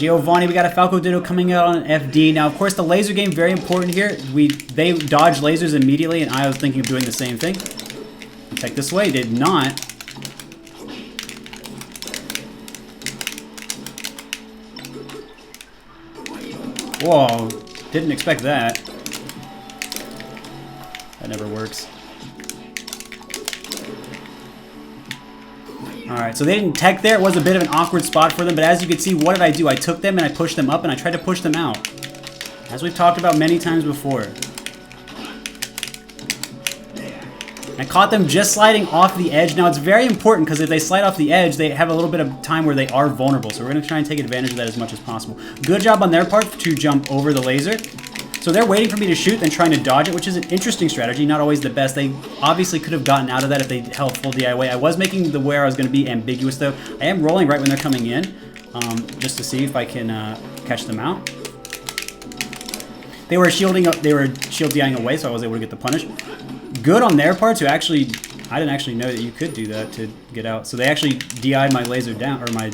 Giovanni, we got a Falco Ditto coming out on FD. Now, of course, the laser game, very important here. They dodge lasers immediately, and I was thinking of doing the same thing. Check this way, did not. Whoa, didn't expect that. That never works. Alright, so they didn't tech there. It was a bit of an awkward spot for them, but as you can see, what did I do? I took them and I pushed them up and I tried to push them out. As we've talked about many times before. I caught them just sliding off the edge. Now, it's very important because if they slide off the edge, they have a little bit of time where they are vulnerable. So we're going to try and take advantage of that as much as possible. Good job on their part to jump over the laser. So they're waiting for me to shoot, then trying to dodge it, which is an interesting strategy. Not always the best. They obviously could have gotten out of that if they held full DIY. I was making the where I was going to be ambiguous, though. I am rolling right when they're coming in, just to see if I can catch them out. They were shielding up. They were shield DIing away, so I was able to get the punish. Good on their part to actually. I didn't actually know that you could do that to get out. So they actually DI'd my laser down, or my.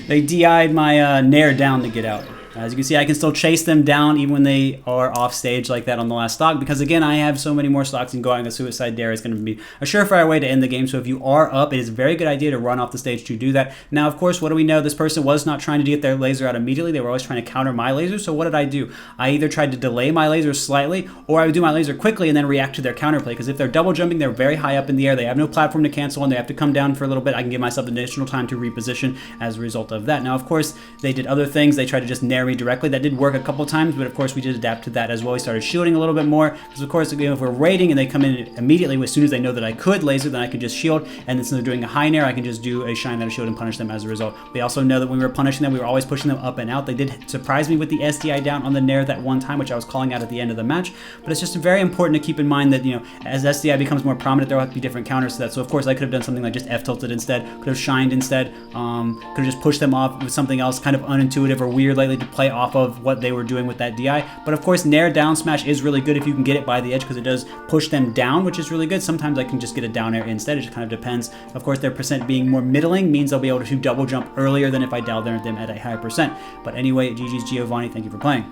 They DI'd my Nair down to get out. As you can see, I can still chase them down even when they are off stage like that on the last stock, because again, I have so many more stocks, and going a suicide dare is going to be a surefire way to end the game. So if you are up, it is a very good idea to run off the stage to do that. Now, of course, what do we know? This person was not trying to get their laser out immediately. They were always trying to counter my laser. So what did I do? I either tried to delay my laser slightly, or I would do my laser quickly and then react to their counterplay, because if they're double jumping, they're very high up in the air. They have no platform to cancel, and they have to come down for a little bit. I can give myself additional time to reposition as a result of that. Now, of course, they did other things. They tried to just nair me directly. That did work a couple times, but of course we did adapt to that as well. We started shielding a little bit more, because of course, again, if we're raiding and they come in immediately as soon as they know that I could laser, then I can just shield, and instead of doing a high nair, I can just do a shine that shield and punish them as a result. We also know that when we were punishing them, we were always pushing them up and out. They did surprise me with the SDI down on the nair that one time, which I was calling out at the end of the match, but it's just very important to keep in mind that, you know, as SDI becomes more prominent, there will have to be different counters to that. So of course I could have done something like just F tilted instead, could have shined instead, could have just pushed them off with something else kind of unintuitive or weird lately to play off of what they were doing with that DI. But of course, nair down smash is really good if you can get it by the edge, because it does push them down, which is really good. Sometimes I can just get a down air instead. It just kind of depends. Of course, their percent being more middling means they'll be able to double jump earlier than if I dial them at a higher percent. But anyway, GG's Giovanni, thank you for playing.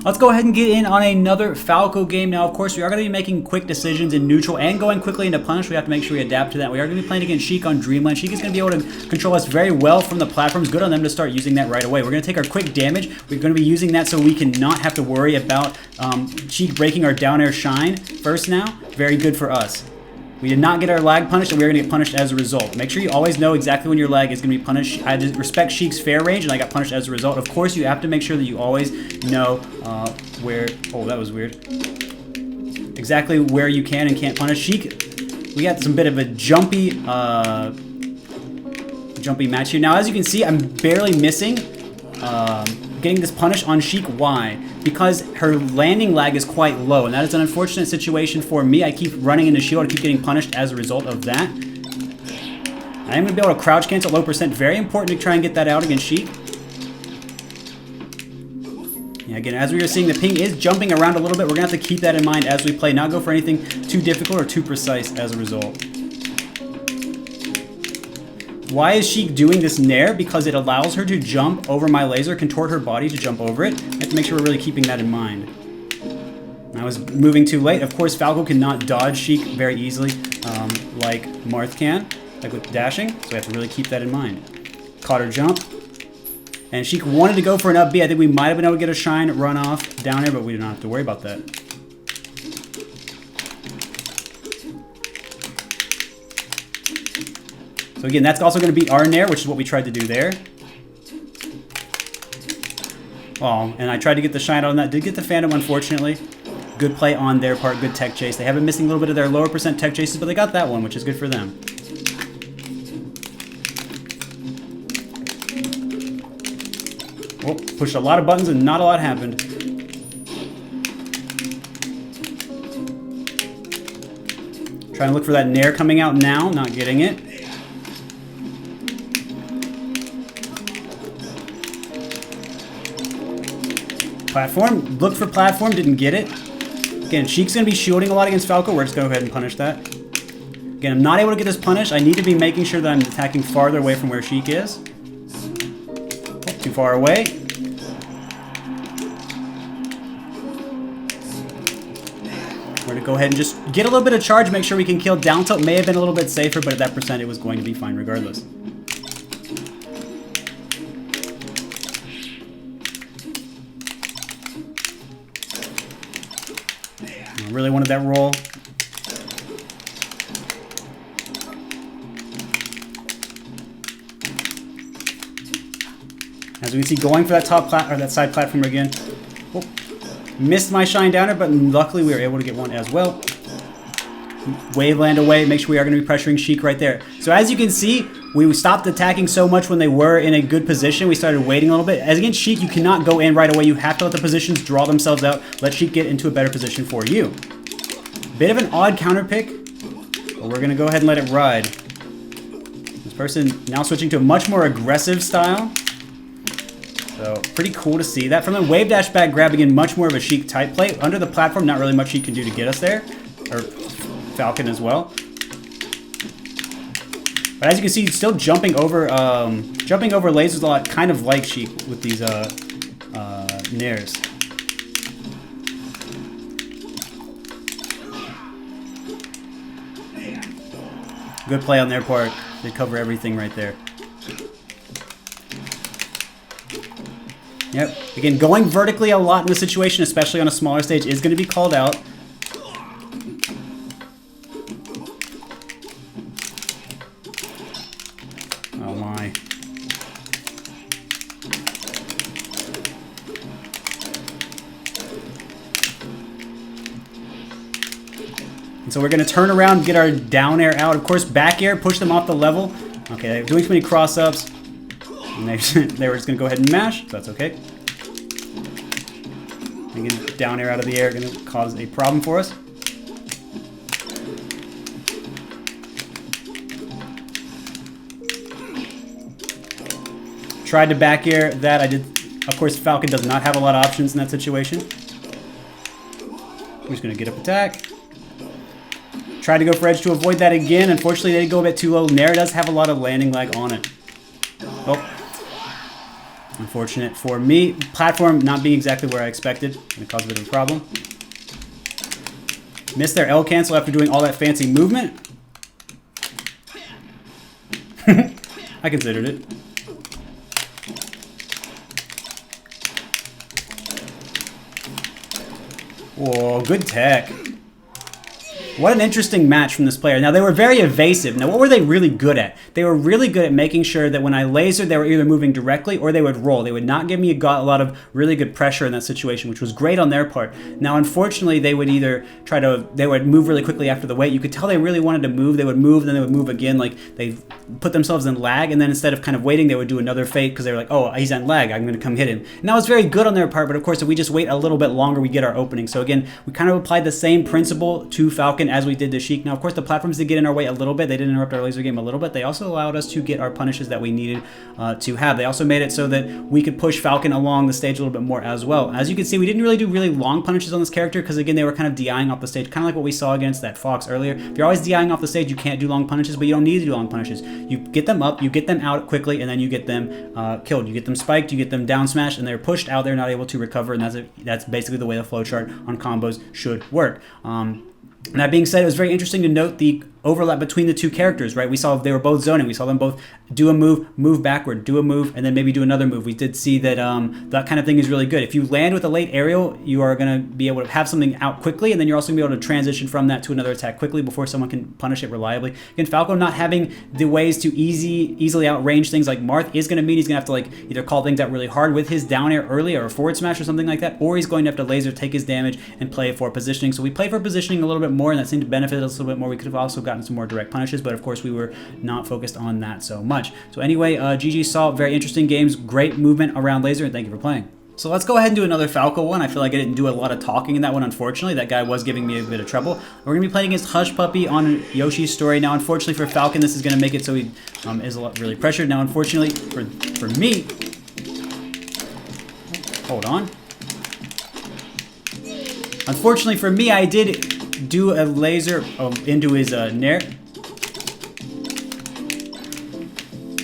Let's go ahead and get in on another Falco game. Now, of course, we are going to be making quick decisions in neutral and going quickly into punish. We have to make sure we adapt to that. We are going to be playing against Sheik on Dreamland. Sheik is going to be able to control us very well from the platforms. Good on them to start using that right away. We're going to take our quick damage. We're going to be using that so we can not have to worry about Sheik breaking our down air shine first now. Very good for us. We did not get our lag punished, and we're going to get punished as a result. Make sure you always know exactly when your lag is going to be punished. I respect Sheik's fair range, and I got punished as a result. Of course, you have to make sure that you always know where... Oh, that was weird. Exactly where you can and can't punish. Sheik, we got some bit of a jumpy match here. Now, as you can see, I'm barely missing getting this punish on Sheik. Why? Because her landing lag is quite low, and that is an unfortunate situation for me. I keep running into shield, I keep getting punished as a result of that. I am going to be able to crouch cancel low percent. Very important to try and get that out against Sheik. Yeah, again, as we were seeing, the ping is jumping around a little bit. We're going to have to keep that in mind as we play, not go for anything too difficult or too precise as a result. Why is Sheik doing this nair? Because it allows her to jump over my laser, contort her body to jump over it. I have to make sure we're really keeping that in mind. I was moving too late. Of course, Falco cannot dodge Sheik very easily like Marth can, like with dashing. So we have to really keep that in mind. Caught her jump. And Sheik wanted to go for an up B. I think we might have been able to get a shine run off down here, but we do not have to worry about that. So again, that's also going to beat our nair, which is what we tried to do there. Oh, and I tried to get the shine on that. Did get the Phantom, unfortunately. Good play on their part. Good tech chase. They have been missing a little bit of their lower percent tech chases, but they got that one, which is good for them. Oh, pushed a lot of buttons and not a lot happened. Trying to look for that nair coming out now. Not getting it. Platform, looked for platform, didn't get it. Again, Sheik's going to be shielding a lot against Falco. We're just going to go ahead and punish that. Again, I'm not able to get this punish. I need to be making sure that I'm attacking farther away from where Sheik is. Oh, too far away. We're going to go ahead and just get a little bit of charge, make sure we can kill. Down tilt may have been a little bit safer, but at that percent, it was going to be fine regardless. I really wanted that roll. As we can see, going for that that side platform again. Oh, missed my shine downer, but luckily we were able to get one as well. Waveland away, make sure we are going to be pressuring Sheik right there. So as you can see, we stopped attacking so much when they were in a good position. We started waiting a little bit. As against Sheik, you cannot go in right away. You have to let the positions draw themselves out. Let Sheik get into a better position for you. Bit of an odd counter pick, but we're going to go ahead and let it ride. This person now switching to a much more aggressive style. So pretty cool to see that. From the wave dash back grab, again, much more of a Sheik type play. Under the platform, not really much he can do to get us there. Or Falcon as well. But as you can see, still jumping over lasers a lot, kind of like Sheik with these nairs. Good play on their part. They cover everything right there. Yep. Again, going vertically a lot in this situation, especially on a smaller stage, is going to be called out. Oh my. And so we're going to turn around, get our down air out. Of course, back air, push them off the level. Okay, they're doing too many cross-ups. And they were just going to go ahead and mash, so that's okay. Again, down air out of the air, going to cause a problem for us. Tried to back air that. I did. Of course, Falcon does not have a lot of options in that situation. We're just going to get up attack. Tried to go for edge to avoid that again. Unfortunately, they did go a bit too low. Nair does have a lot of landing lag on it. Oh. Unfortunate for me. Platform not being exactly where I expected. Going to cause a bit of a problem. Missed their L cancel after doing all that fancy movement. I considered it. Whoa, good tech. What an interesting match from this player. Now, they were very evasive. Now, what were they really good at? They were really good at making sure that when I lasered, they were either moving directly or they would roll. They would not give me a lot of really good pressure in that situation, which was great on their part. Now, unfortunately, they would either they would move really quickly after the wait. You could tell they really wanted to move. They would move, then they would move again. Like, they put themselves in lag, and then instead of kind of waiting, they would do another fake because they were like, oh, he's in lag. I'm going to come hit him. And that was very good on their part, but of course, if we just wait a little bit longer, we get our opening. So again, we kind of applied the same principle to Falcon as we did to Sheik. Now, of course, the platforms did get in our way a little bit. They did interrupt our laser game a little bit. They also allowed us to get our punishes that we needed to have. They also made it so that we could push Falcon along the stage a little bit more as well. As you can see, we didn't really do really long punishes on this character because, again, they were kind of DIing off the stage, kind of like what we saw against that Fox earlier. If you're always DIing off the stage, you can't do long punishes, but you don't need to do long punishes. You get them up, you get them out quickly, and then you get them killed. You get them spiked, you get them down smashed, and they're pushed out. They're not able to recover, and that's basically the way the flowchart on combos should work. That being said, it was very interesting to note the overlap between the two characters, right? We saw they were both zoning. We saw them both do a move backward, do a move, and then maybe do another move. We did see that that kind of thing is really good. If you land with a late aerial, you are going to be able to have something out quickly, and then you're also going to be able to transition from that to another attack quickly before someone can punish it reliably. Again, Falco not having the ways to easily outrange things like Marth is going to mean he's going to have to like either call things out really hard with his down air early or a forward smash or something like that, or he's going to have to laser, take his damage, and play for positioning. So we played for positioning a little bit more, and that seemed to benefit us a little bit more. We could have also gotten some more direct punishes, but of course we were not focused on that so much. So anyway, GG Salt, very interesting games, great movement around laser, and thank you for playing. So let's go ahead and do another Falco one. I feel like I didn't do a lot of talking in that one, unfortunately. That guy was giving me a bit of trouble. We're going to be playing against Hush Puppy on Yoshi's Story. Now, unfortunately for Falcon, this is going to make it so he is really pressured. Now, unfortunately for me... Hold on. Unfortunately for me, I did do a laser into his Nair.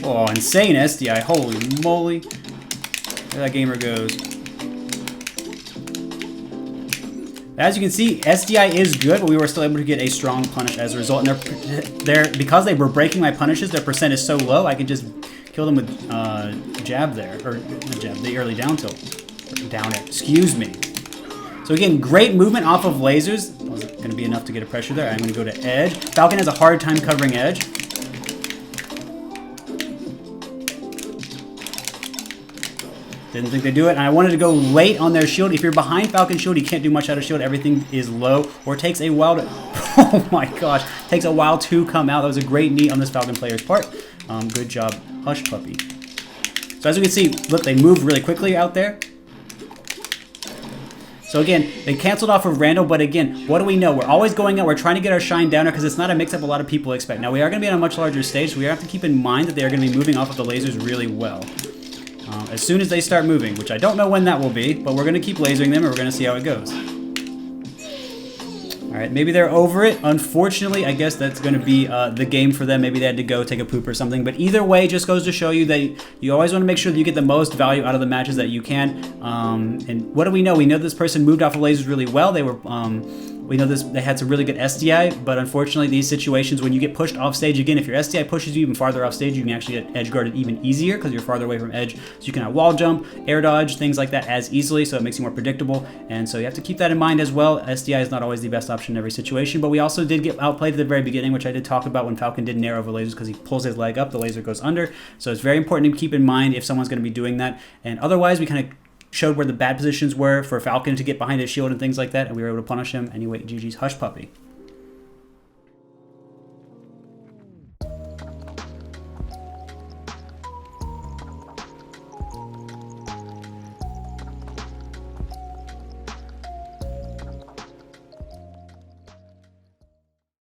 Oh, insane SDI. Holy moly. There that gamer goes. As you can see, SDI is good, but we were still able to get a strong punish as a result. And because they were breaking my punishes, their percent is so low, I could just kill them with jab there. Or not jab, the early down tilt. Down air, excuse me. So again, great movement off of lasers. Wasn't going to be enough to get a pressure there. I'm going to go to edge. Falcon has a hard time covering edge. Didn't think they'd do it, and I wanted to go late on their shield. If you're behind Falcon's shield, you can't do much out of shield. Everything is low, or takes a while to... Oh my gosh. Takes a while to come out. That was a great knee on this Falcon player's part. Good job, Hush Puppy. So as you can see, look, they moved really quickly out there. So again, they canceled off of Randall, but again, what do we know? We're always going out. We're trying to get our shine downer because it's not a mix-up a lot of people expect. Now, we are going to be on a much larger stage, so we have to keep in mind that they are going to be moving off of the lasers really well. As soon as they start moving, which I don't know when that will be, but we're going to keep lasering them and we're going to see how it goes. Alright, maybe they're over it. Unfortunately, I guess that's going to be the game for them. Maybe they had to go take a poop or something. But either way, just goes to show you that you always want to make sure that you get the most value out of the matches that you can. And what do we know? We know this person moved off of lasers really well. They were... we know they had some really good SDI, but unfortunately these situations when you get pushed off stage, again, if your SDI pushes you even farther off stage, you can actually get edge guarded even easier because you're farther away from edge. So you can wall jump, air dodge, things like that as easily, so it makes you more predictable. And so you have to keep that in mind as well. SDI is not always the best option in every situation, but we also did get outplayed at the very beginning, which I did talk about when Falcon did nair over lasers because he pulls his leg up, the laser goes under. So it's very important to keep in mind if someone's going to be doing that. And otherwise, we kind of showed where the bad positions were for Falcon to get behind his shield and things like that, and we were able to punish him. Anyway, GG's Hush Puppy.